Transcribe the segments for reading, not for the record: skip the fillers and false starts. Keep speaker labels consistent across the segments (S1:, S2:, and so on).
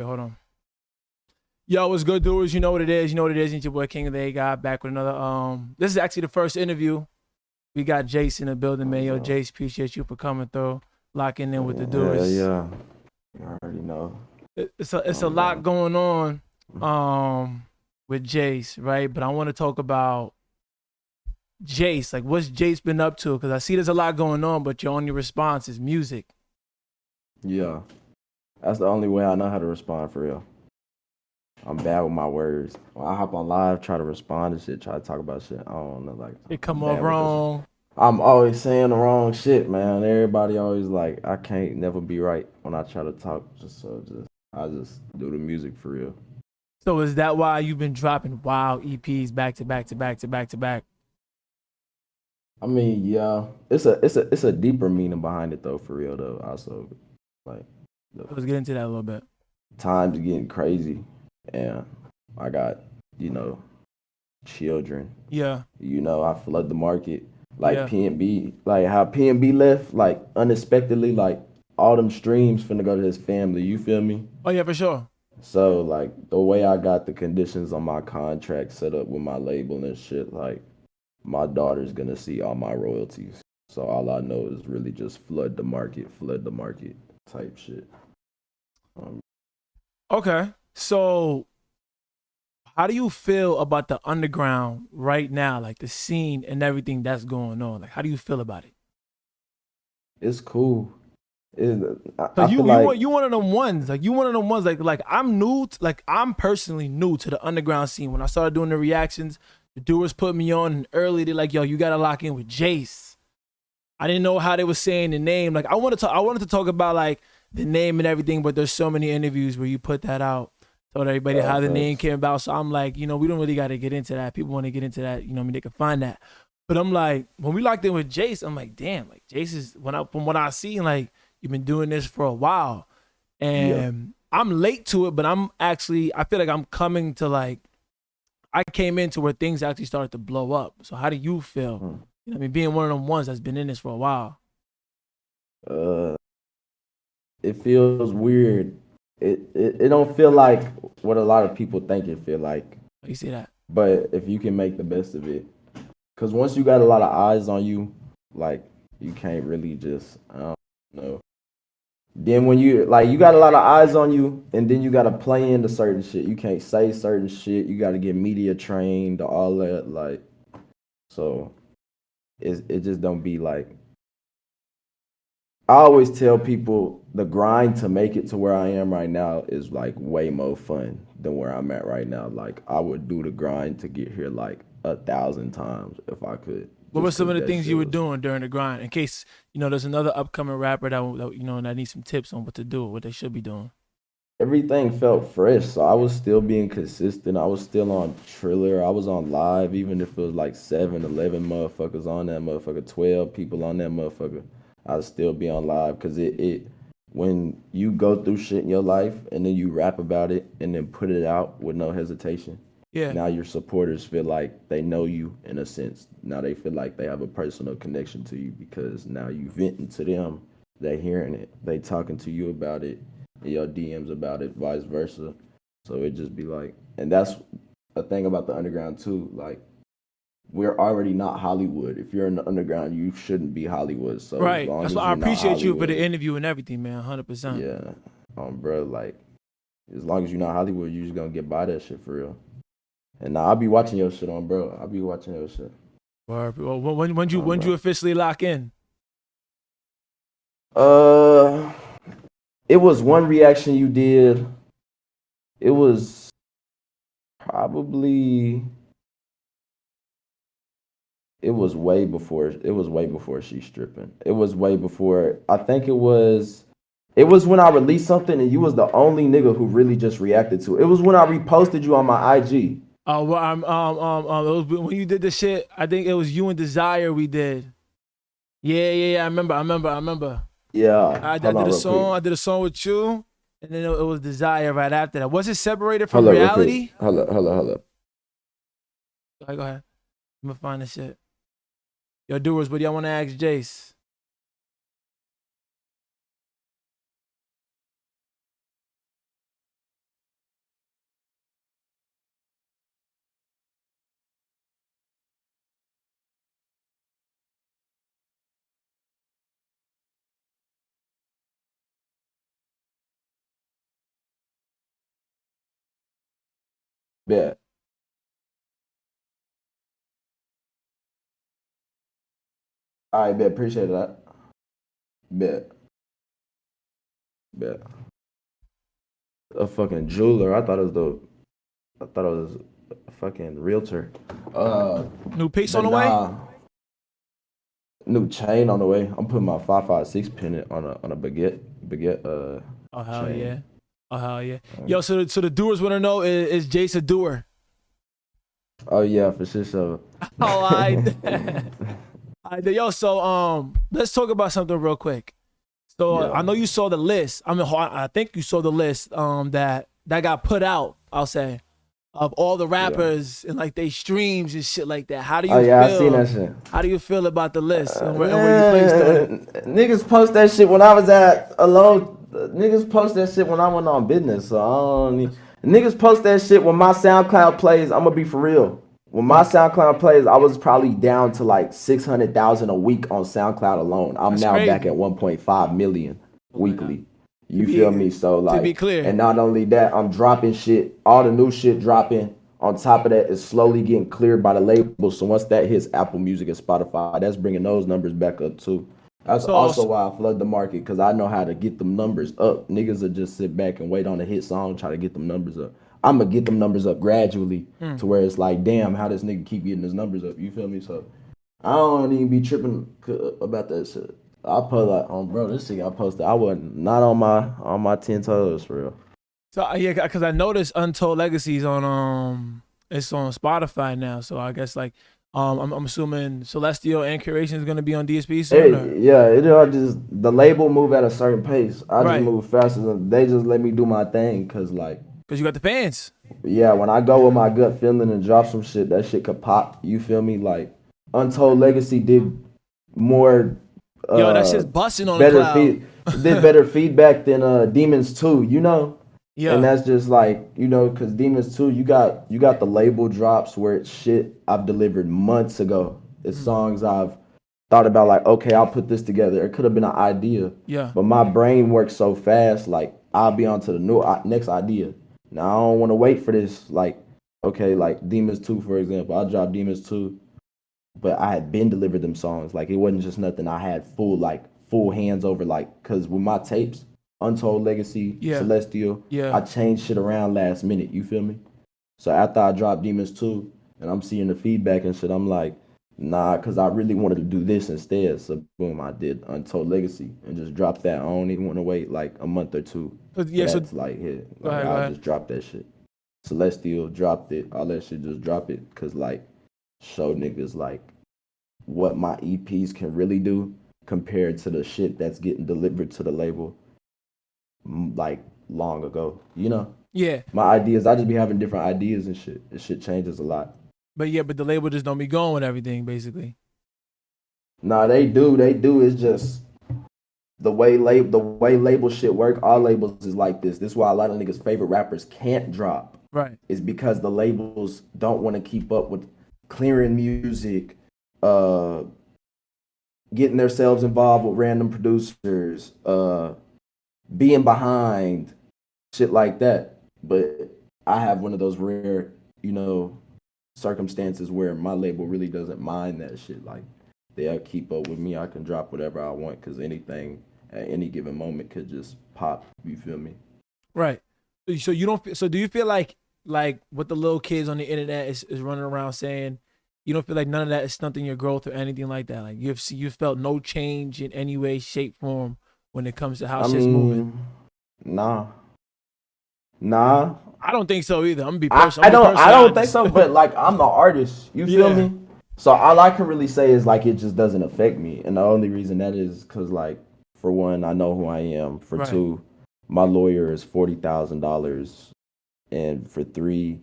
S1: Wait, hold on. Yo, what's good, doers? You know what it is. You know what it is. It's your boy King of the A guy back with another. This is actually the first interview. We got Jace in the building, man. Yo, Jace, appreciate you for coming through, locking in with the
S2: Yeah,
S1: doers.
S2: yeah. You already know.
S1: It's a lot going on with Jace, right? But I want to talk about Jace. Like, what's Jace been up to? Because I see there's a lot going on, but your only response is music.
S2: Yeah. That's the only way I know how to respond for real. I'm bad with my words. When I hop on live, try to respond to shit, try to talk about shit. I don't know, like
S1: It come off wrong.
S2: I'm always saying the wrong shit, man. Everybody always like I can't never be right when I try to talk. I just do the music for real.
S1: So is that why you've been dropping wild EPs back to back to back to back to back?
S2: I mean, yeah, it's a deeper meaning behind it though, for real though. Also, like
S1: Let's get into that a little bit.
S2: times getting crazy, and I got children.
S1: Yeah.
S2: I flood the market like
S1: Yeah.
S2: PnB, like how PnB left like unexpectedly, like all them streams finna go to his family. You feel me?
S1: Oh yeah, for sure.
S2: So like the way I got the conditions on my contract set up with my label and shit, like my daughter's gonna see all my royalties. So all I know is really just flood the market type shit.
S1: Okay. So how do you feel about the underground right now? Like the scene and everything that's going on. Like how do you feel about it?
S2: It's cool.
S1: So
S2: I feel like
S1: you one of them ones. Like you one of them ones like I'm new like I'm personally new to the underground scene. When I started doing the reactions, the doers put me on and early they're like, yo, you gotta lock in with Jace. I didn't know how they were saying the name. Like I wanted to talk about like the name and everything, but there's so many interviews where you put that out, told everybody how the name came about. So I'm like, we don't really got to get into that. People want to get into that, they can find that. But I'm like, when we locked in with Jace, I'm like, damn, like Jace is from what I see, like you've been doing this for a while, and I'm late to it, but I feel like I'm coming to like, I came into where things actually started to blow up. So how do you feel? Being one of them ones that's been in this for a while.
S2: It feels weird. It don't feel like what a lot of people think it feel like.
S1: You see that?
S2: But if you can make the best of it, because once you got a lot of eyes on you, like you can't really just I don't know. Then when you got a lot of eyes on you, and then you got to play into certain shit. You can't say certain shit. You got to get media trained, all that. Like, so it just don't be like. I always tell people the grind to make it to where I am right now is like way more fun than where I'm at right now. Like I would do the grind to get here like 1,000 times if I could.
S1: What were some of the things you were doing during the grind? In case there's another upcoming rapper that needs some tips on what to do, what they should be doing.
S2: Everything felt fresh, so I was still being consistent. I was still on Triller. I was on live, even if it was like 7, 11 motherfuckers on that motherfucker, 12 people on that motherfucker. I'd still be on live because it when you go through shit in your life and then you rap about it and then put it out with no hesitation.
S1: Yeah.
S2: Now your supporters feel like they know you in a sense. Now they feel like they have a personal connection to you because now you venting to them. They hearing it. They talking to you about it. Your DMs about it, vice versa. So it just be like, and that's a thing about the underground too. Like, we're already not Hollywood. If you're in the underground, you shouldn't be Hollywood. So
S1: right. That's why I appreciate you for the interview and everything, man. 100%.
S2: Yeah, bro. Like, as long as you're not Hollywood, you just gonna get by that shit for real. And now I'll be watching your shit on, bro. I'll be watching your shit.
S1: Well, when you officially lock in?
S2: It was one reaction you did. It was probably. It was way before. It was way before She's Stripping. It was way before. I think it was. It was when I released something and you was the only nigga who really just reacted to it. It was when I reposted you on my IG.
S1: Oh, well, it was when you did the shit. I think it was you and Desire we did. Yeah. I remember.
S2: Yeah.
S1: I did a song.
S2: Quick.
S1: I did a song with you, and then it was Desire right after that. Was it separated from reality?
S2: Hold up.
S1: Go ahead. I'm gonna find the shit. Yo, doers, what do y'all want to ask Jace?
S2: Bet. All right, bet. Appreciate that. Bet. Bet. A fucking jeweler. I thought it was a fucking realtor.
S1: New piece
S2: But
S1: on the way?
S2: nah. New chain on the way. I'm putting my 556 pennant on a baguette
S1: Oh hell
S2: chain.
S1: yeah. Oh hell yeah. Yo, so the doers want to know, is Jace a doer?
S2: Oh yeah, for sure. So.
S1: Oh, yo, so let's talk about something real quick. So
S2: Yeah.
S1: I know you saw the list. I think you saw the list that got put out, I'll say, of all the rappers and like they streams and shit like that. How do you
S2: Oh yeah,
S1: feel?
S2: I seen that shit.
S1: How do you feel about the list and where you placed on it?
S2: Niggas post that shit when I was at alone. Niggas post that shit when I went on business. So I don't need. Niggas post that shit when my SoundCloud plays. I'm gonna be for real. When my SoundCloud plays, I was probably down to like 600,000 a week on SoundCloud alone. I'm
S1: That's
S2: now
S1: crazy.
S2: back at 1.5 million weekly. You
S1: be-
S2: feel me? So like,
S1: to be clear.
S2: and not only that, I'm dropping shit. All the new shit dropping. On top of that, it's slowly getting cleared by the label. So once that hits Apple Music and Spotify, that's bringing those numbers back up too. That's also why I flood the market, because I know how to get them numbers up. Niggas will just sit back and wait on a hit song, try to get them numbers up. I'm going to get them numbers up gradually to where it's like, damn, how this nigga keep getting his numbers up. You feel me? So I don't even be tripping about that shit. I put like, bro, this shit I posted, I wasn't not on my 10 toes for real.
S1: So yeah, because I noticed Untold Legacies on it's on Spotify now. So I guess like I'm assuming Celestial and Curation is gonna be on DSP soon.
S2: Yeah, it all just the label move at a certain pace. I
S1: Right.
S2: just move faster than they just let me do my thing, cause like,
S1: Because you got the fans.
S2: yeah, when I go with my gut feeling and drop some shit, that shit could pop. You feel me? Like Untold Legacy did more.
S1: Yo, that shit's busting on the
S2: Better
S1: cloud.
S2: did better feedback than Demons 2. You know.
S1: Yeah.
S2: And that's just like, because Demons 2, you got the label drops where it's shit I've delivered months ago. It's songs I've thought about, like, okay, I'll put this together. It could have been an idea.
S1: Yeah.
S2: But my brain works so fast, like, I'll be on to the next idea. Now, I don't want to wait for this, like, okay, like Demons 2, for example. I dropped Demons 2, but I had been delivered them songs. Like, it wasn't just nothing I had full hands over, like, because with my tapes, Untold Legacy, Celestial, I changed shit around last minute. You feel me? So after I dropped Demons 2 and I'm seeing the feedback and shit, I'm like, nah, because I really wanted to do this instead. So boom, I did Untold Legacy and just dropped that. I don't even want to wait like a month or two.
S1: Yeah, so
S2: like hit.
S1: Go
S2: Like,
S1: ahead.
S2: Just drop that shit. Celestial dropped it. All that shit, just drop it. Cause like show niggas like what my EPs can really do compared to the shit that's getting delivered to the label like long ago,
S1: Yeah.
S2: My ideas, I just be having different ideas and shit. This shit changes a lot.
S1: But the label just don't be going with everything, basically.
S2: Nah, they do. It's just the way label shit work. All labels is like this. This is why a lot of niggas' favorite rappers can't drop.
S1: Right.
S2: It's because the labels don't want to keep up with clearing music, getting themselves involved with random producers, being behind, shit like that. But I have one of those rare, circumstances where my label really doesn't mind that shit. Like, they'll keep up with me. I can drop whatever I want because anything at any given moment could just pop. You feel me?
S1: Right. So you don't. So do you feel like what the little kids on the internet is running around saying? You don't feel like none of that is stunting your growth or anything like that. Like you've felt no change in any way, shape, form when it comes to how shit's moving.
S2: Nah.
S1: I don't think so either. I'm gonna be personal.
S2: I don't think so. But like, I'm the artist. You feel me? So all I can really say is like it just doesn't affect me, and the only reason that is because like for one, I know who I am. For two, my lawyer is $40,000, and for three,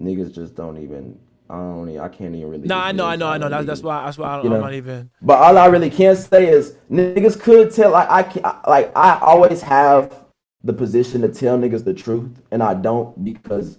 S2: niggas just don't even. I can't even really.
S1: No, I know. That's why I'm not even.
S2: But all I really can say is niggas could tell. I always have the position to tell niggas the truth, and I don't because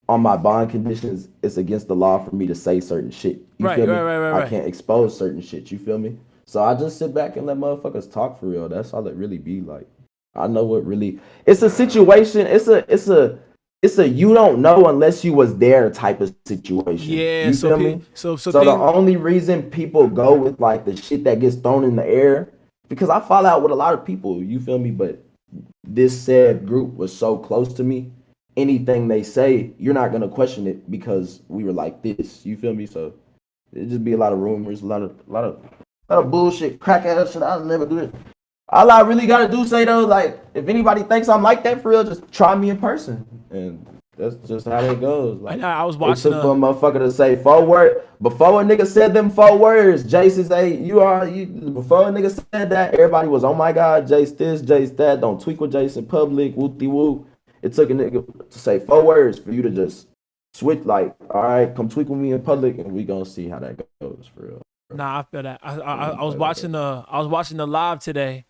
S2: on my bond conditions, it's against the law for me to say certain shit. You feel me? I can't expose certain shit. You feel me? So I just sit back and let motherfuckers talk for real. That's all it really be like. I know what really. It's a situation. It's a it's a you don't know unless you was there type of situation.
S1: Yeah,
S2: You feel me?
S1: so
S2: So the only reason people go with like the shit that gets thrown in the air, because I fall out with a lot of people, you feel me? But this said group was so close to me. Anything they say, you're not gonna question it because we were like this. You feel me? So it just be a lot of rumors, a lot of bullshit, crack ass shit. I'll never do it. All I really gotta do say though, like if anybody thinks I'm like that for real, just try me in person, and that's just how it goes. Like
S1: I was
S2: it
S1: watching
S2: took for a motherfucker to say 4 words before a nigga said them 4 words. Jace say you before a nigga said that, everybody was oh my god, Jace this, Jace that. Don't tweak with Jace in public, whoopty whoop. It took a nigga to say 4 words for you to just switch. Like all right, come tweak with me in public, and we gonna see how that goes for real.
S1: Nah, I feel that. I was watching the live today.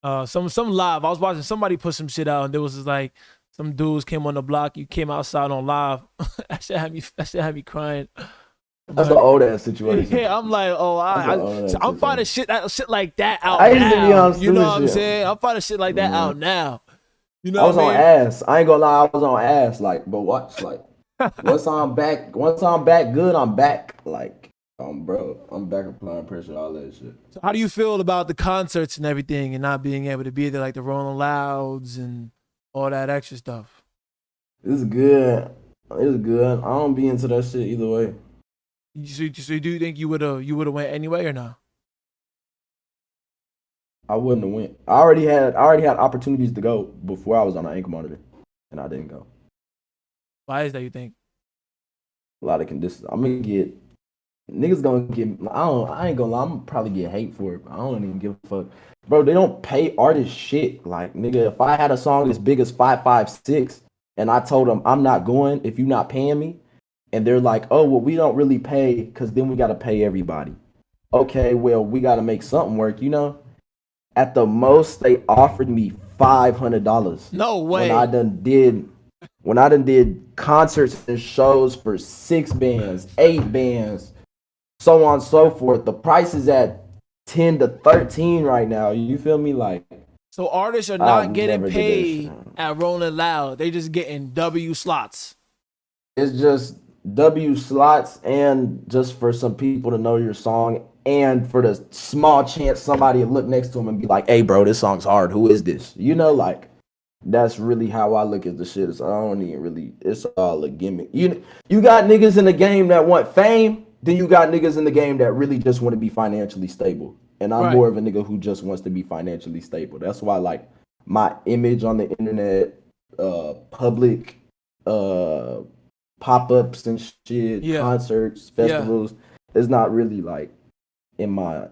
S1: Some live. I was watching somebody put some shit out, and there was just like some dudes came on the block. You came outside on live. that shit had me crying.
S2: That's an old ass situation.
S1: Yeah, I'm like, I'm finding shit like that out
S2: I used to be
S1: now.
S2: on
S1: You know what I'm
S2: shit.
S1: saying? I'm finding shit like that out now. You know
S2: I was
S1: what I
S2: on
S1: mean?
S2: ass. I ain't gonna lie, I was on ass. Like, but watch, like, once I'm back good, I'm back. Like, bro, I'm back applying pressure, all that shit.
S1: So how do you feel about the concerts and everything, and not being able to be there, like the Rolling Louds and all that extra stuff?
S2: It's good. It's good. I don't be into that shit either way.
S1: So do you think you would have went anyway or not?
S2: I wouldn't have went. I already had opportunities to go before I was on an ankle monitor, and I didn't go.
S1: Why is that, you think?
S2: A lot of conditions. I'm gonna get niggas gonna get. I ain't gonna lie. I'm gonna probably get hate for it. I don't even give a fuck, bro. They don't pay artists shit. Like nigga, if I had a song as big as 556, and I told them I'm not going if you're not paying me, and they're like, oh well, we don't really pay because then we gotta pay everybody. Okay, well we gotta make something work, you know. At the most, they offered me $500.
S1: No way.
S2: When I done did concerts and shows for 6 bands, 8 bands, so on and so forth. The price is at 10 to 13 right now. You feel me? Like,
S1: so artists are not getting paid at Rolling Loud. They just getting W slots.
S2: It's just W slots, and just for some people to know your song, and for the small chance somebody will look next to him and be like, hey bro, this song's hard, who is this? You know, like that's really how I look at the shit. So I don't even really, it's all a gimmick. You got niggas in the game that want fame, then you got niggas in the game that really just want to be financially stable. And I'm more of a nigga who just wants to be financially stable. That's why like my image on the internet, public pop-ups and shit, concerts, festivals, is not really like in my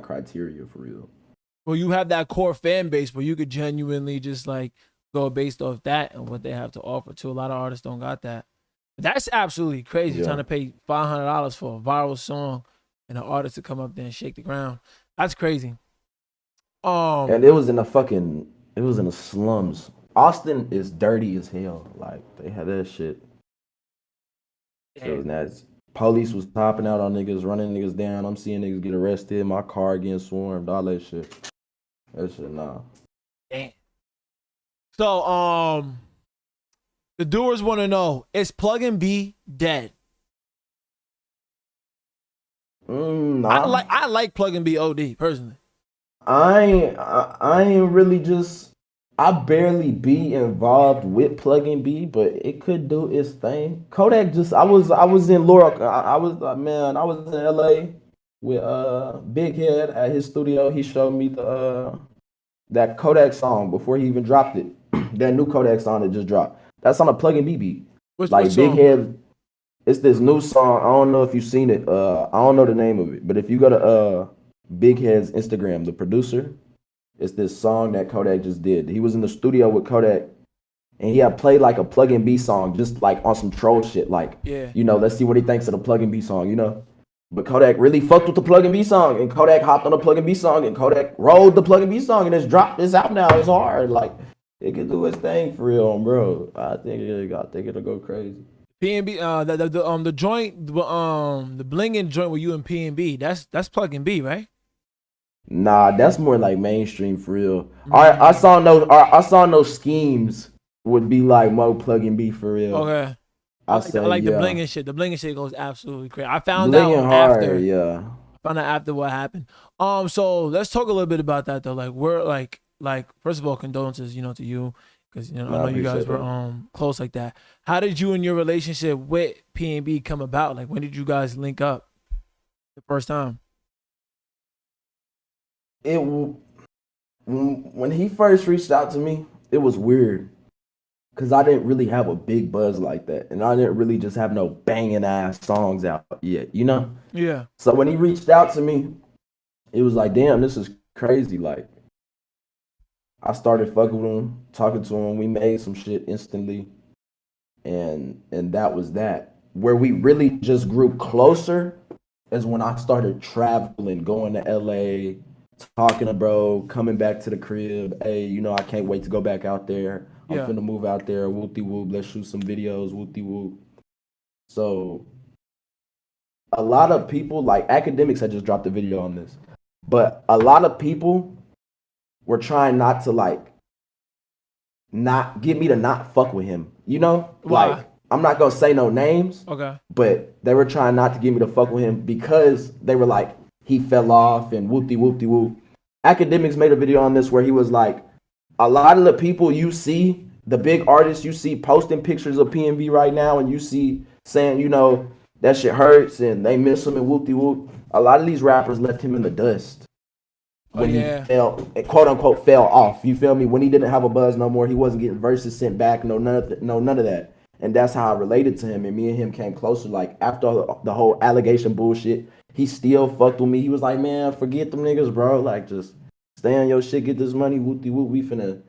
S2: criteria for real.
S1: Well, you have that core fan base where you could genuinely just like go based off that and what they have to offer too. A lot of artists don't got that. That's absolutely crazy, trying to pay $500 for a viral song and an artist to come up there and shake the ground. That's crazy.
S2: And it was in the slums. Austin is dirty as hell. Like they had that shit. So that's police was topping out on niggas, running niggas down. I'm seeing niggas get arrested, my car getting swarmed, all that shit. That shit, nah.
S1: Damn. So, the doers want to know, is Pluggnb dead?
S2: Nah.
S1: I like Pluggnb OD personally.
S2: I ain't really just. I barely be involved with Pluggnb, but it could do its thing. Kodak just. I was in Laurel. I was in LA with Big Head at his studio. He showed me the that Kodak song before he even dropped it. That new Kodak song that just dropped. That's on a Pluggnb beat.
S1: Which
S2: Big Head. It's this new song. I don't know if you've seen it. I don't know the name of it, but if you go to Big Head's Instagram, the producer, it's this song that Kodak just did. He was in the studio with Kodak, and he had played like a Pluggnb song, just like on some troll shit. Like, you know, let's see what he thinks of the Pluggnb song, you know. But Kodak really fucked with the Pluggnb song, and Kodak hopped on the Pluggnb song, and Kodak rolled the Pluggnb song, and it's dropped. It's out now. It's hard. Like, it could do its thing for real, bro. I think it'll go crazy.
S1: PnB, the joint, the blinging joint with you and PnB, that's Pluggnb, right?
S2: Nah, that's more like mainstream for real. I saw no schemes would be like Mo Pluggnb for real.
S1: Okay.
S2: I
S1: I like the
S2: yeah.
S1: bling and shit. The bling and shit goes absolutely crazy. I found
S2: Blinging
S1: out
S2: hard,
S1: after.
S2: yeah.
S1: Found out after what happened. So let's talk a little bit about that though. Like we're like first of all, condolences, to you because I
S2: No, I
S1: know you guys
S2: appreciate
S1: were
S2: that.
S1: close like that. How did you and your relationship with PnB come about? Like when did you guys link up the first time?
S2: When he first reached out to me, it was weird because I didn't really have a big buzz like that, and I didn't really just have no banging ass songs out yet,
S1: Yeah.
S2: So when he reached out to me, it was like, damn, this is crazy. Like, I started fucking with him, talking to him. We made some shit instantly, and that was that. Where we really just grew closer is when I started traveling, going to LA, talking to bro, coming back to the crib. Hey, I can't wait to go back out there. I'm
S1: Yeah.
S2: finna move out there. Whoopty whoop. Let's shoot some videos. Whoopty whoop. So a lot of people, like academics, had just dropped a video on this, but a lot of people were trying not to not get me to not fuck with him.
S1: Why?
S2: Like I'm not gonna say no names,
S1: Okay.
S2: but they were trying not to get me to fuck with him because they were like he fell off and whoopty whoopty whoop. Academics made a video on this where he was like, a lot of the people you see, the big artists you see posting pictures of PnB right now, and you see saying, that shit hurts and they miss him and whoopty whoop. A lot of these rappers left him in the dust
S1: Oh
S2: when he
S1: yeah.
S2: fell, quote unquote, fell off. You feel me? When he didn't have a buzz no more, he wasn't getting verses sent back. No, none of that. And that's how I related to him. And me and him came closer. Like after the whole allegation bullshit, he still fucked with me. He was like, "Man, forget them niggas, bro. Like just stay on your shit, get this money. Whoopty whoop. We finna,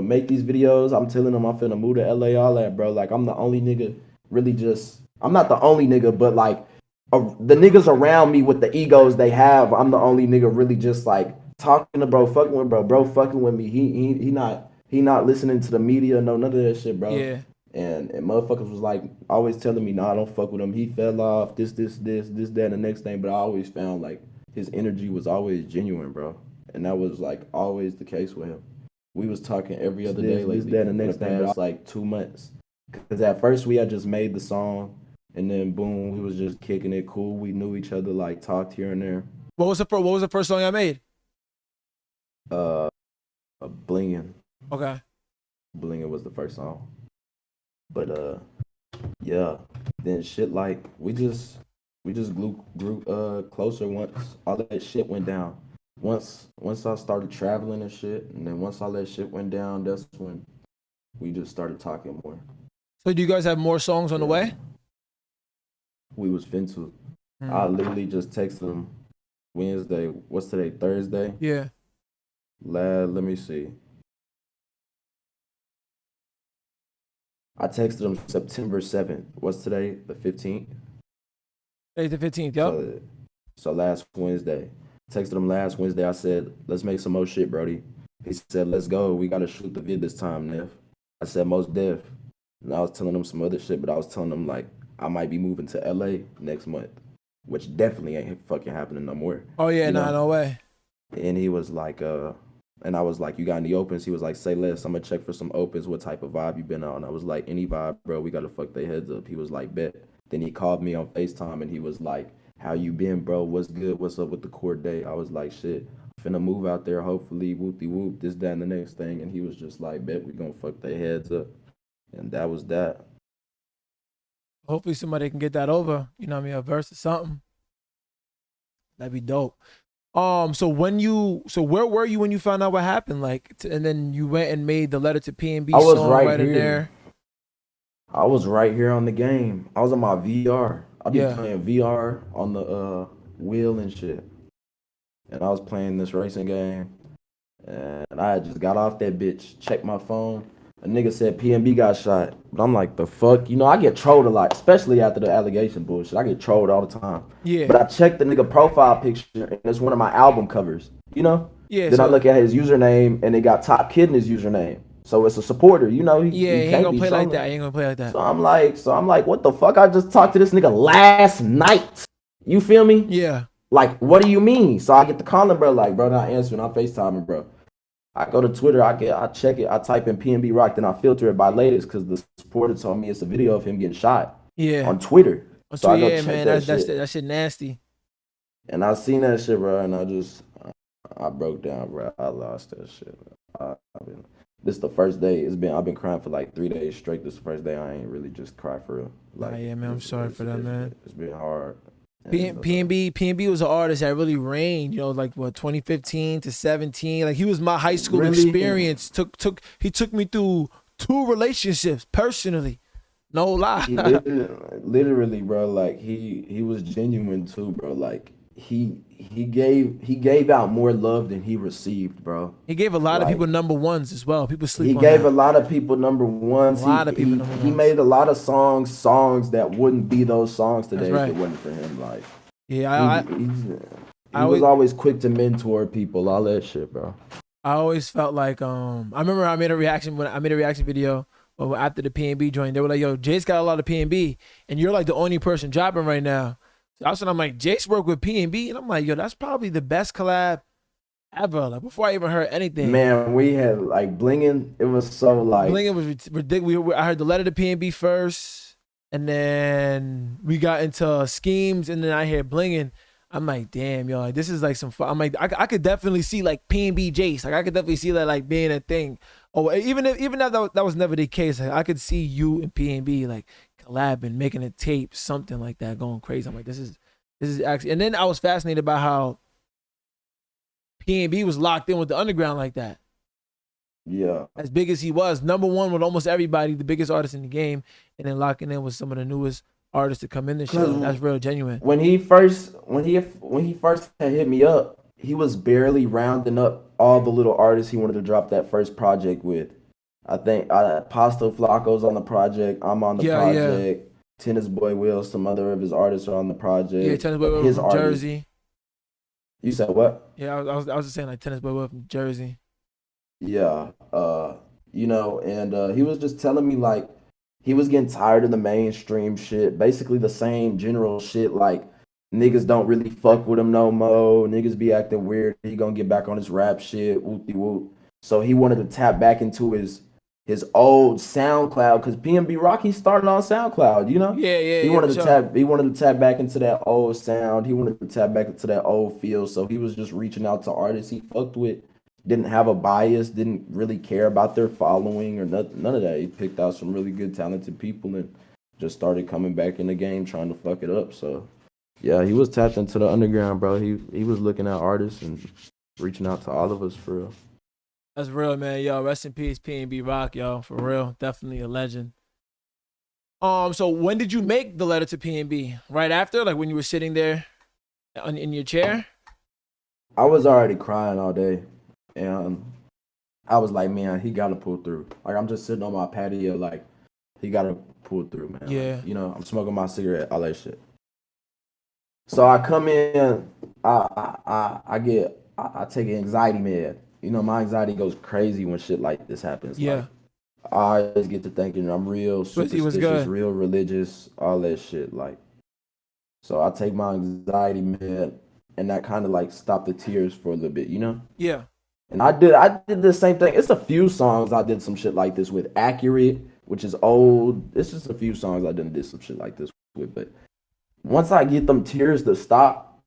S2: make these videos. I'm telling them I'm finna move to LA, all that, bro. Like I'm the only nigga really just. I'm not the only nigga, but like the niggas around me with the egos they have, I'm the only nigga really just like talking to bro, fucking with bro fucking with me. He not listening to the media, no none of that shit, bro.
S1: Yeah.
S2: And motherfuckers was like always telling me, nah, I don't fuck with him. He fell off, this, that, and the next thing. But I always found like his energy was always genuine, bro. And that was like always the case with him. We was talking every other day, like this, that, and the next thing. But like 2 months, because at first we had just made the song. And then boom, we was just kicking it cool. We knew each other, like talked here and there.
S1: What was the first song I made?
S2: Blingin'.
S1: Okay.
S2: Blingin' was the first song. But yeah. Then shit like we just grew closer once all that shit went down. Once I started traveling and shit, and then once all that shit went down, that's when we just started talking more.
S1: So do you guys have more songs on the way?
S2: We was finna. I literally just texted him Wednesday. What's today? Thursday?
S1: Yeah.
S2: Let me see. I texted him September 7th. What's today? The 15th?
S1: Today's the 15th, yep.
S2: So last Wednesday. Texted him last Wednesday. I said, let's make some more shit, Brody. He said, let's go. We got to shoot the vid this time, Neff. I said, most def. And I was telling him some other shit, but I was telling him, like, I might be moving to LA next month, which definitely ain't fucking happening no more.
S1: Oh, yeah, no way.
S2: And he was like, and I was like, you got any opens? He was like, say less. I'm going to check for some opens. What type of vibe you been on? I was like, any vibe, bro. We got to fuck their heads up. He was like, bet. Then he called me on FaceTime and he was like, how you been, bro? What's good? What's up with the court date? I was like, shit, finna move out there, hopefully, whoopty whoop, this, that, and the next thing. And he was just like, bet we gonna fuck their heads up. And that was that.
S1: Hopefully somebody can get that over. You know what I mean? A verse or something. That'd be dope. So where were you when you found out what happened? Like, and then you went and made the letter to PnB
S2: I was
S1: song
S2: right
S1: in
S2: here.
S1: there.
S2: I was right here on the game. I was on my VR. I be playing VR on the wheel and shit. And I was playing this racing game. And I had just got off that bitch, checked my phone. A nigga said PnB got shot. But I'm like, the fuck? You know, I get trolled a lot, especially after the allegation bullshit. I get trolled all the time.
S1: Yeah.
S2: But I checked the nigga profile picture, and it's one of my album covers, you know?
S1: Yeah.
S2: Then I look at his username, and it got Top Kid in his username. So it's a supporter, you know?
S1: He ain't gonna play like that. He ain't gonna play like that.
S2: So I'm like, what the fuck? I just talked to this nigga last night. You feel me?
S1: Yeah.
S2: Like, what do you mean? So I get the calling, bro. Like, bro, not answering. I'm FaceTiming, bro. I go to Twitter, I check it, I type in PnB Rock, then I filter it by latest because the supporter told me it's a video of him getting shot
S1: Yeah.
S2: on Twitter. So I go
S1: Yeah,
S2: check
S1: man,
S2: that
S1: that's
S2: shit.
S1: that shit nasty.
S2: And I seen that shit, bro, and I broke down, bro. I lost that shit. This the first day. I've been crying for like 3 days straight. This the first day I ain't really just cry for real.
S1: Nah,
S2: Like,
S1: yeah, man, I'm sorry for that, man.
S2: It's been hard.
S1: PnB was an artist that really reigned, you know, like what 2015 to 17. Like he was my high school
S2: Really?
S1: experience. He took me through 2 relationships personally. No lie.
S2: He literally, bro. Like he was genuine too, bro. Like he gave out more love than he received, bro.
S1: He gave a lot of
S2: Like,
S1: people number ones as well. People sleep
S2: he
S1: on
S2: gave
S1: that.
S2: a lot of people number ones.
S1: A lot of people number
S2: He
S1: ones.
S2: made a lot of songs that wouldn't be those songs today
S1: That's right.
S2: if it wasn't for him. Like,
S1: yeah,
S2: he was always quick to mentor people, all that shit, bro.
S1: I always felt like I remember I made a reaction video after the PnB joint. They were like, "Yo, Jace got a lot of PnB, and you're like the only person dropping right now." So also I'm like, Jace worked with PnB, and I'm like, "Yo, that's probably the best collab ever." Like before I even heard anything.
S2: Man, we had like blinging. It was so like
S1: Blinging was ridiculous. I heard the letter to PnB first, and then we got into schemes, and then I hear blinging. I'm like, damn, yo, like this is like some fun. I'm like, I could definitely see like PnB Jace. Like I could definitely see that like being a thing. Oh, even if that was never the case, like, I could see you and PnB like collabing, making a tape, something like that, going crazy. I'm like, this is actually. And then I was fascinated by how PnB was locked in with the underground like that.
S2: Yeah.
S1: As big as he was, number one with almost everybody, the biggest artist in the game, and then locking in with some of the newest artists to come in this show. That's real genuine.
S2: When he first had hit me up, he was barely rounding up all the little artists he wanted to drop that first project with. I think Pasta Flacco's on the project. I'm on the project. Yeah. Tennis Boy Will, some other of his artists are on the project.
S1: Yeah, Tennis Boy Will from Jersey.
S2: You said what?
S1: Yeah, I was just saying like Tennis Boy Will from Jersey.
S2: Yeah, you know, and he was just telling me like he was getting tired of the mainstream shit, basically the same general shit. Like niggas don't really fuck with him no more. Niggas be acting weird. He gonna get back on his rap shit, whoopty whoop. So he wanted to tap back into his old SoundCloud because PnB Rock he started on SoundCloud, you know.
S1: Yeah.
S2: He wanted to tap back into that old sound. He wanted to tap back into that old feel. So he was just reaching out to artists he fucked with. Didn't have a bias, didn't really care about their following or none of that. He picked out some really good, talented people and just started coming back in the game trying to fuck it up. So, yeah, he was tapped into the underground, bro. He was looking at artists and reaching out to all of us, for real.
S1: That's real, man. Yo, rest in peace, PnB Rock, yo. For real. Definitely a legend. So when did you make the letter to PnB? Right after? Like when you were sitting there in your chair?
S2: I was already crying all day. And I was like, man, he got to pull through. Like, I'm just sitting on my patio, like, he got to pull through, man.
S1: Yeah.
S2: Like, you know, I'm smoking my cigarette, all that shit. So I come in, I take an anxiety med. You know, my anxiety goes crazy when shit like this happens.
S1: Yeah.
S2: Like, I always get to thinking I'm real superstitious, real religious, all that shit. Like, so I take my anxiety med, and that kind of, like, stopped the tears for a little bit, you know?
S1: Yeah.
S2: And I did the same thing. It's a few songs I did some shit like this with. Accurate, which is old. It's just a few songs I did some shit like this with. But once I get them tears to stop,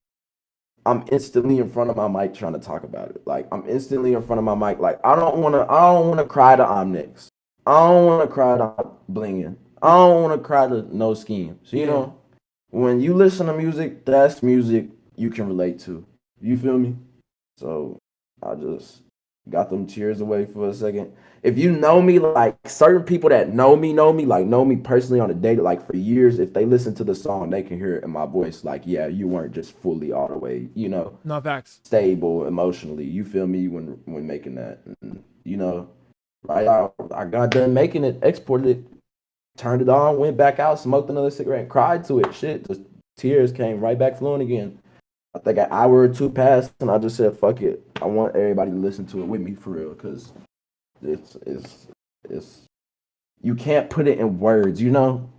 S2: I'm instantly in front of my mic trying to talk about it. Like I'm instantly in front of my mic. Like I don't wanna cry to Omnix. I don't wanna cry to Blingin. I don't wanna cry to No Schemes. You know, when you listen to music, that's music you can relate to. You feel me? So I just got them tears away for a second. If you know me, like certain people that know me, like know me personally on a day, like for years, if they listen to the song, they can hear it in my voice. Like, yeah, you weren't just fully all the way, you know,
S1: no facts,
S2: stable emotionally. You feel me when making that, and, you know, right? I got done making it, exported it, turned it on, went back out, smoked another cigarette, cried to it. Shit, just tears came right back flowing again. I think an hour or two passed, and I just said, "Fuck it." I want everybody to listen to it with me for real, because it's you can't put it in words. You know,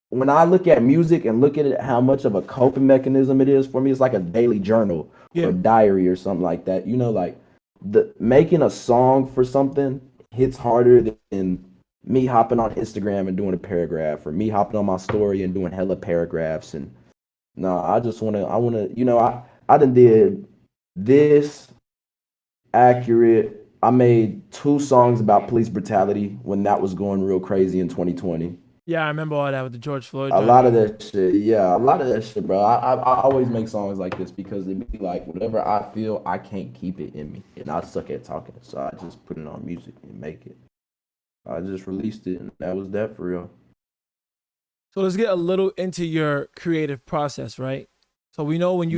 S2: when I look at music and look at it, how much of a coping mechanism it is for me, it's like a daily journal or a diary or something like that. You know, like the making a song for something hits harder than me hopping on Instagram and doing a paragraph, or me hopping on my story and doing hella paragraphs. And no, I done did this accurate. I made 2 songs about police brutality when that was going real crazy in 2020.
S1: Yeah, I remember all that with the George Floyd
S2: A
S1: joint.
S2: lot of that shit, yeah, a lot of that shit, bro. I always make songs like this because it be like whatever I feel, I can't keep it in me, and I suck at talking, so I just put it on music and make it. I just released it, and that was that for real.
S1: So let's get a little into your creative process, right? So we know
S2: Yeah.
S1: when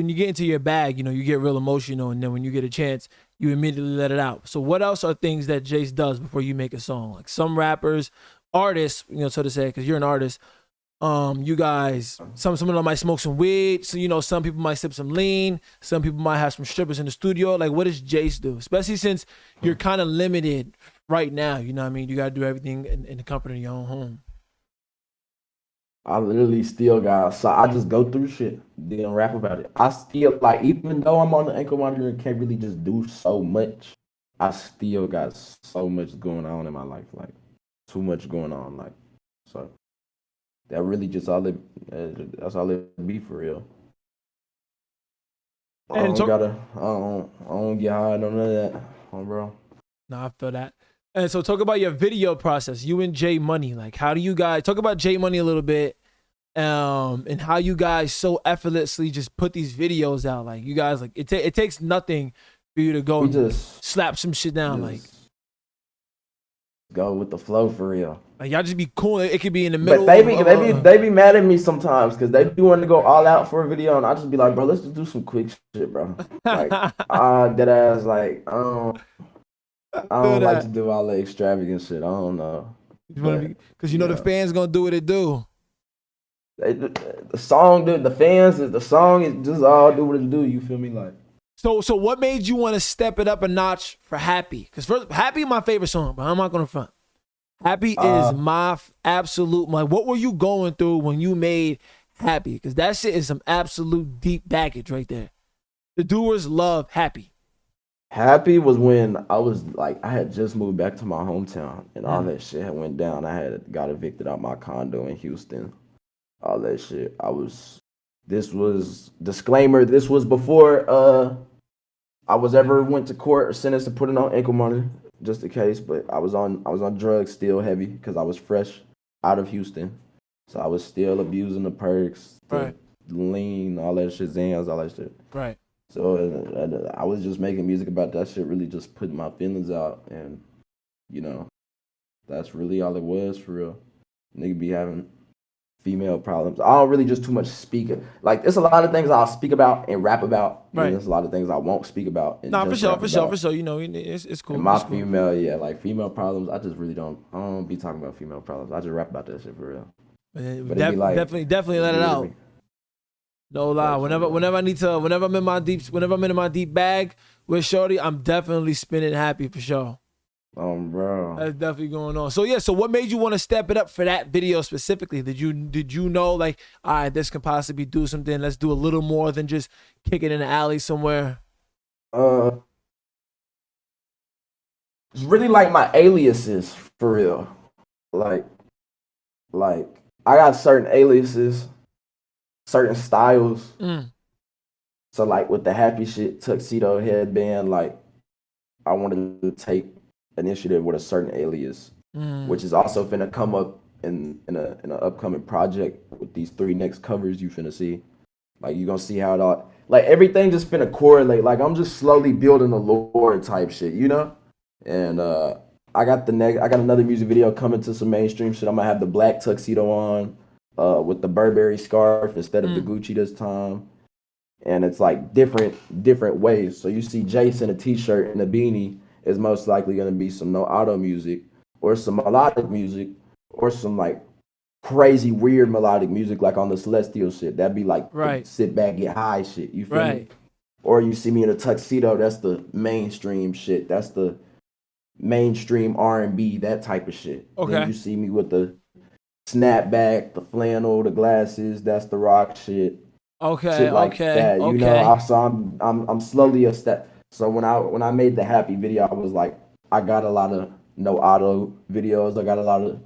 S1: you get into your bag, you know, you get real emotional, and then when you get a chance, you immediately let it out. So what else are things that Jace does before you make a song? Like some rappers, artists, you know, so to say, because you're an artist, you guys, some of them might smoke some weed. So you know, some people might sip some lean. Some people might have some strippers in the studio. Like, what does Jace do? Especially since you're kind of limited right now. You know what I mean? You got to do everything in the comfort of your own home.
S2: I literally still got, so I just go through shit, then rap about it. I still, like, even though I'm on the ankle monitor and can't really just do so much, I still got so much going on in my life, like, too much going on, like, so that really just that's all it be for real.
S1: And talk.
S2: I don't get high, none of that, bro.
S1: No, I feel that. And so talk about your video process. You and J Money. Like, how do you guys talk about J Money a little bit? And how you guys so effortlessly just put these videos out. Like you guys, like it takes nothing for you to go
S2: We
S1: and slap some shit down.
S2: just go with the flow for real.
S1: Like y'all just be cool. It could be in the
S2: But
S1: middle
S2: they be mad at me sometimes because they be wanting to go all out for a video, and I just be like, bro, let's just do some quick shit, bro. Like, dead ass, like, I
S1: feel
S2: don't like to
S1: that.
S2: do all the extravagant shit. I don't know,
S1: You wanna
S2: but
S1: be because you know the
S2: yeah,
S1: fans gonna do what it do.
S2: the song, the fans, the song is just all do what it do. You feel me? Like,
S1: So what made you want to step it up a notch for Happy? Because first, Happy my favorite song, but I'm not gonna front. Happy is
S2: uh,
S1: my absolute, like, what were you going through when you made Happy? Because that shit is some absolute deep baggage right there. The doers love Happy.
S2: happy was when I was like, I had just moved back to my hometown, and all
S1: Mm,
S2: that shit had went down. I had got evicted out my condo in Houston. All that shit. This was disclaimer. This was before I was ever went to court or sentenced to putting on ankle monitor, just in case. But I was on drugs still heavy because I was fresh out of Houston, so I was still abusing the perks, the
S1: right,
S2: lean, all that shit, Zans, all that shit.
S1: right.
S2: So I was just making music about that shit, really just putting my feelings out, and you know that's really all it was for real. Nigga be having female problems. I don't really just too much speak. Like, there's a lot of things I'll speak about and rap about, and then
S1: Right.
S2: there's a lot of things I won't speak about and
S1: Nah, for
S2: just
S1: sure,
S2: rap
S1: for sure, for
S2: about.
S1: sure. You know, it's
S2: And
S1: cool.
S2: my
S1: It's cool.
S2: female, yeah, like female problems, I just really I don't be talking about female problems. I just rap about that shit for real. But it be like,
S1: Definitely
S2: it's
S1: let it
S2: weird to
S1: out.
S2: me.
S1: No lie.
S2: Facts on that.
S1: Whenever I need to, whenever I'm in my deep bag with Shorty, I'm definitely spinning Happy for sure.
S2: Bro.
S1: That's definitely going on. So yeah, so what made you want to step it up for that video specifically? Did you know, like, all right, this can possibly do something. Let's do a little more than just kick it in the alley somewhere.
S2: Uh, it's really like my aliases for real. Like, like I got certain aliases, certain styles.
S1: Mm,
S2: So like with the happy shit, tuxedo headband, like I wanted to take initiative with a certain alias,
S1: mm.
S2: which is also finna come up in an upcoming project with these 3 next covers you finna see. Like you gonna see how it all, like everything just finna correlate. Like I'm just slowly building the lore type shit, you know? And I got another music video coming to some mainstream shit. I'm gonna have the black tuxedo on, with the Burberry scarf instead of the
S1: Mm.
S2: Gucci this time. And it's like different ways. So you see Jace in a t-shirt and a beanie is most likely gonna be some no auto music or some melodic music or some like crazy weird melodic music like on the Celestial shit. That'd be like the
S1: Right,
S2: sit back get high shit. You feel me?
S1: right.
S2: Or you see me in a tuxedo. That's the mainstream shit. That's the mainstream R&B, that type of shit. Then
S1: Okay,
S2: you see me with the snapback, the flannel, the glasses. That's the rock shit,
S1: okay,
S2: shit like
S1: okay,
S2: that. You know,
S1: okay.
S2: I'm slowly a step. So when I made the happy video, I was like, I got a lot of no auto videos. I got a lot of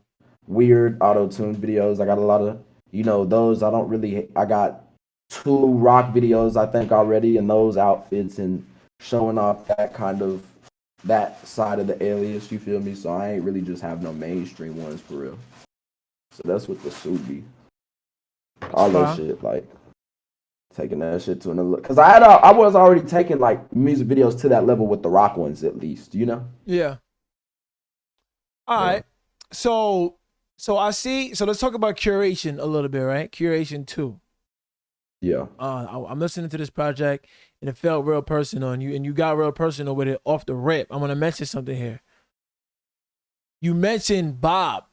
S2: weird auto tune videos. I got a lot of those. I don't really. I got 2 rock videos I think already, and those outfits and showing off that side of the alias. You feel me? So I ain't really just have no mainstream ones for real. So that's what the suit be. All that shit like. Taking that shit to another, because I was already taking like music videos to that level with the rock ones at least,
S1: Yeah. All right. So I see. So let's talk about Curation a little bit, right? Curation 2.
S2: Yeah.
S1: I'm listening to this project and it felt real personal, and you got real personal with it off the rip. I'm gonna mention something here. You mentioned Bob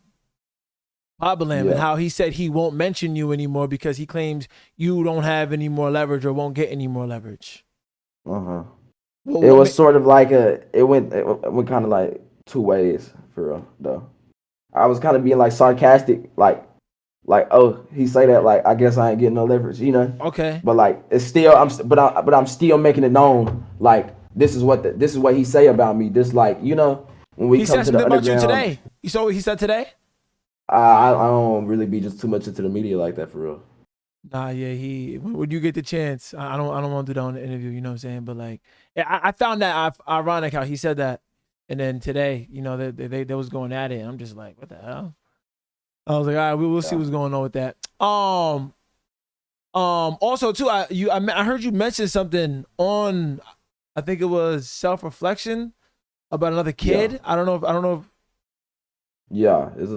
S1: Lamb, and how he said he won't mention you anymore because he claims you don't have any more leverage or won't get any more leverage.
S2: Well, it was sort of like it went kind of like 2 ways for real though. I was kind of being like sarcastic, like oh, he say that like I guess I ain't getting no leverage,
S1: Okay.
S2: But like it's still I'm still making it known like this is what he say about me. This like when we come to the underground.
S1: He said something about you today. You saw what he said today?
S2: I don't really be just too much into the media like that for real.
S1: Nah, yeah, when you get the chance, I don't want to do that on the interview, you know what I'm saying? But like, I found that ironic how he said that, and then today, they was going at it, and I'm just like, what the hell? I was like, all right, we'll see what's going on with that. Also too, I heard you mention something on, I think it was self-reflection about another kid. Yeah. I don't know if.
S2: Yeah, that's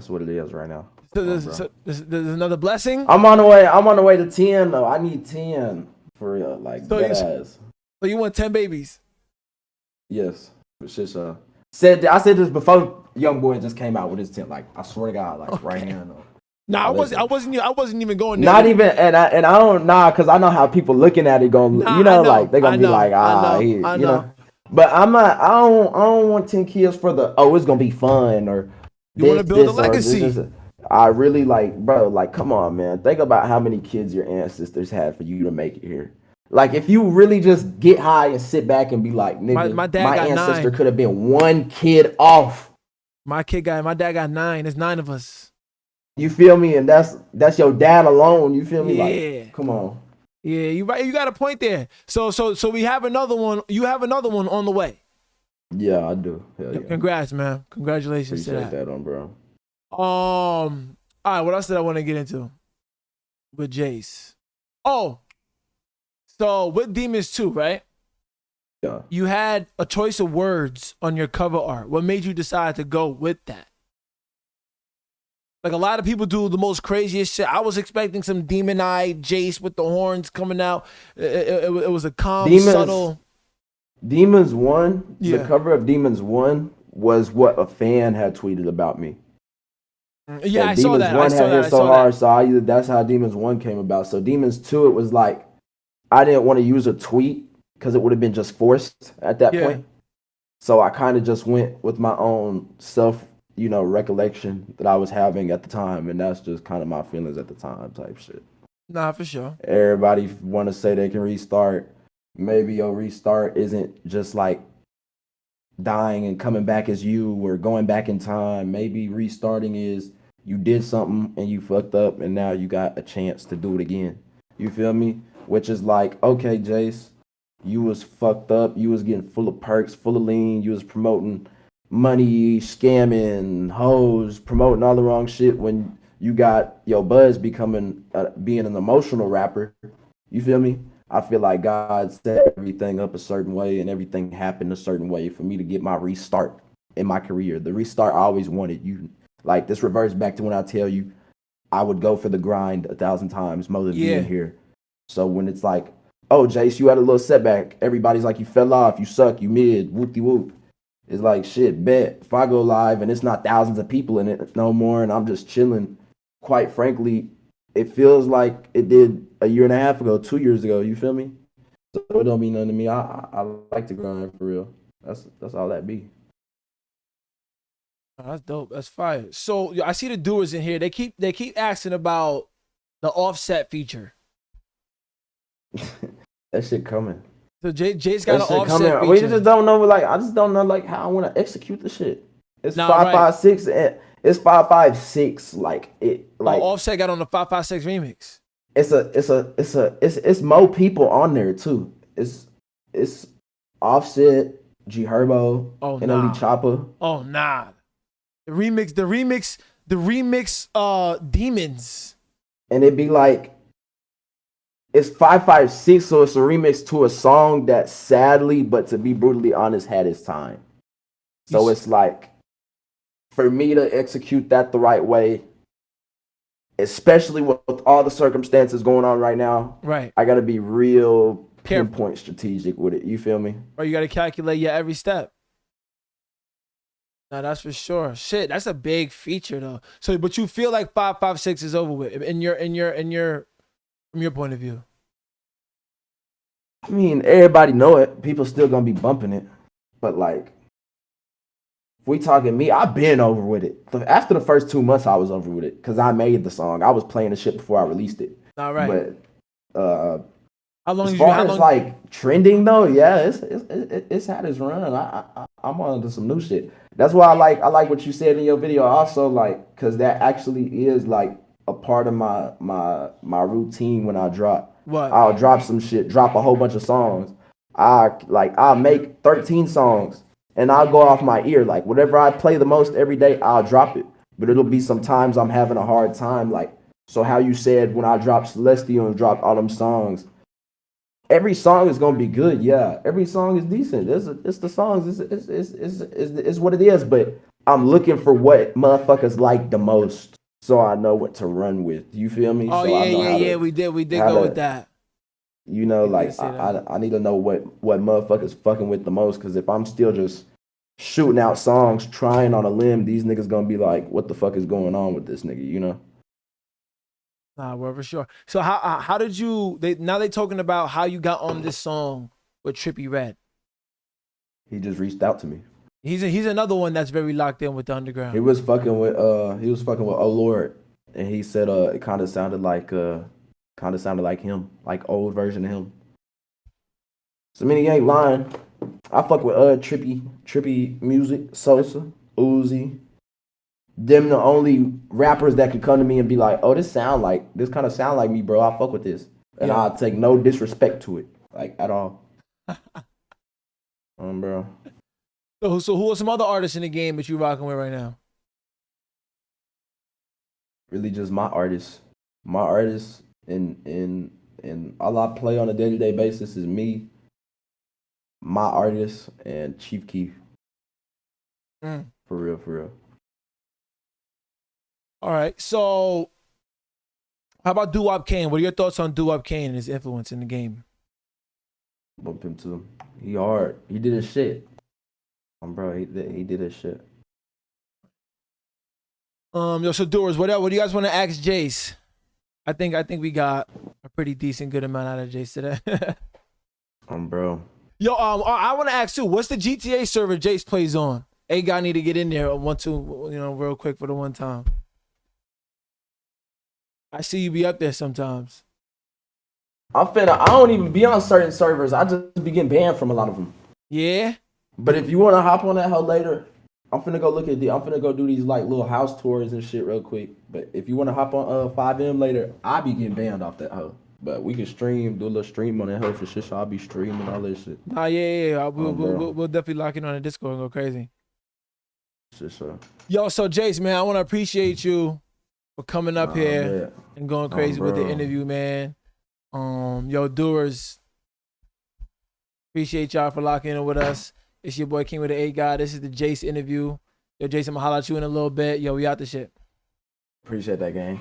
S2: what it is right now.
S1: So there's another blessing.
S2: I'm on the way to 10 though. I need 10 for real, like ass.
S1: So you want 10 babies?
S2: Yes, for sure. I said this before Young Boy just came out with his 10. Like I swear to God, like right now.
S1: Nah, I wasn't even going there.
S2: Not even, and I don't because I know how people looking at it going. Like they're gonna be like, you know. But I'm not. I don't want 10 kids for the it's gonna be fun or.
S1: You want to build a legacy.
S2: I really bro. Like, come on, man. Think about how many kids your ancestors had for you to make it here. Like, if you really just get high and sit back and be like, nigga, my ancestor could have been 1 kid off.
S1: My dad got 9. There's 9 of us.
S2: You feel me? And that's your dad alone. You feel me?
S1: Yeah.
S2: Like, come on.
S1: Yeah, you right. You got a point there. So we have another one. You have another one on the way.
S2: Yeah, I do. Hell yeah.
S1: Congrats, man. Congratulations.
S2: Appreciate that on, bro.
S1: All right. What else did I want to get into with Jace? Oh, so with Demons 2, right?
S2: Yeah.
S1: You had a choice of words on your cover art. What made you decide to go with that? Like, a lot of people do the most craziest shit. I was expecting some demon-eyed Jace with the horns coming out. It was a calm, subtle.
S2: Demons 1, the cover of Demons 1 was what a fan had tweeted about me.
S1: Yeah, I saw that. Demons 1
S2: had hit so hard, so that's how Demons 1 came about. So Demons 2, it was like, I didn't want to use a tweet because it would have been just forced at that point. So I kind of just went with my own self, recollection that I was having at the time, and that's just kind of my feelings at the time type shit.
S1: Nah, for sure.
S2: Everybody want to say they can restart. Maybe your restart isn't just like dying and coming back as you or going back in time. Maybe restarting is you did something and you fucked up and now you got a chance to do it again. You feel me? Which is like, okay, Jace, you was fucked up. You was getting full of perks, full of lean. You was promoting money, scamming, hoes, promoting all the wrong shit when you got your buzz becoming being an emotional rapper. You feel me? I feel like God set everything up a certain way and everything happened a certain way for me to get my restart in my career. The restart I always wanted. Like, this reverts back to when I tell you I would go for the grind 1,000 times more than being here. So when it's like, oh, Jace, you had a little setback. Everybody's like, you fell off, you suck, you mid, whoop-de-whoop. It's like, shit, bet. If I go live and it's not thousands of people in it no more and I'm just chilling, quite frankly, it feels like it did a year and a half ago, 2 years ago. You feel me? So it don't mean nothing to me. I like to grind for real. That's all that be.
S1: Oh, that's dope. That's fire. So I see the doers in here. They keep asking about the offset feature.
S2: That shit coming.
S1: So Jay's got
S2: That
S1: an
S2: shit
S1: Offset
S2: coming. We
S1: feature.
S2: just don't know. Like I just don't know like how I want to execute the shit. It's
S1: Nah,
S2: 556 and it's 556. Like it. Like
S1: Offset got on the 556 remix.
S2: it's more people on there too. It's Offset, G Herbo,
S1: Oh
S2: NLE
S1: nah.
S2: Chopper.
S1: Oh nah. The remix, Demons.
S2: And it'd be like it's 556, so it's a remix to a song that sadly, but to be brutally honest, had its time. So it's like for me to execute that the right way, especially with all the circumstances going on right now,
S1: right?
S2: I gotta be real pinpoint strategic with it. You feel me?
S1: Or you gotta calculate your every step. Nah, that's for sure. Shit, that's a big feature though. So, but you feel like 556 is over with from your point of view.
S2: I mean, everybody know it. People still gonna be bumping it, but like, if we talking me, I've been over with it. After the first 2 months, I was over with it because I made the song. I was playing the shit before I released it.
S1: All right.
S2: But
S1: how long
S2: as far as like trending though, yeah, it's had its run. I'm on to some new shit. That's why I like what you said in your video also, like, cause that actually is like a part of my routine when I drop.
S1: What?
S2: I'll drop some shit, drop a whole bunch of songs. I'll make 13 songs and I'll go off my ear. Like whatever I play the most every day, I'll drop it. But it'll be sometimes I'm having a hard time. Like, so how you said when I dropped Celestial and dropped all them songs, every song is gonna be good, yeah. Every song is decent. It's the songs. It's what it is. But I'm looking for what motherfuckers like the most, so I know what to run with. You feel me?
S1: Oh
S2: so
S1: yeah. We did go with that.
S2: You know, like I need to know what motherfuckers fucking with the most. Because if I'm still just shooting out songs, trying on a limb, these niggas gonna be like, what the fuck is going on with this nigga? You know?
S1: Nah, well, for sure. So how did you? Now they talking about how you got on this song with Trippie Red.
S2: He just reached out to me.
S1: He's another one that's very locked in with the underground.
S2: He was fucking with Oh Lord, and he said it kind of sounded like him, like old version of him. So I mean, he ain't lying. I fuck with Trippie music, Sosa, Uzi. Them the only rappers that could come to me and be like, oh, this kind of sound like me, bro. I fuck with this. And I'll take no disrespect to it, like at all. Bro.
S1: So who are some other artists in the game that you rocking with right now?
S2: Really just my artists. My artists and all I play on a day-to-day basis is me, my artists, and Chief Keef. For real.
S1: All right, so how about Doo-Wop Kane? What are your thoughts on Doo-Wop Kane and his influence in the game?
S2: Bump into him. He hard. He did his shit. Bro, he did his shit.
S1: So Doers, what do you guys want to ask Jace? I think we got a pretty decent good amount out of Jace today.
S2: Bro.
S1: Yo, I want to ask too. What's the GTA server Jace plays on? A guy need to get in there real quick for the one time. I see you be up there sometimes.
S2: I don't even be on certain servers. I just be getting banned from a lot of them.
S1: Yeah.
S2: But if you want to hop on that hell later, I'm finna go I'm finna go do these like little house tours and shit real quick. But if you want to hop on 5M later, I'll be getting banned off that hoe. But we can stream, do a little stream on that hoe for shit. So I'll be streaming all this shit.
S1: Nah, yeah. We'll definitely lock in on the Discord and go crazy.
S2: Shit, sure.
S1: Yo, so Jace, man, I want to appreciate you for coming up here and going crazy with the interview, man. Yo, doers, appreciate y'all for locking in with us. It's your boy King with the A guy. This is the Jace interview. Yo, Jace, I'm gonna holler at you in a little bit. Yo, we out the shit.
S2: Appreciate that, gang.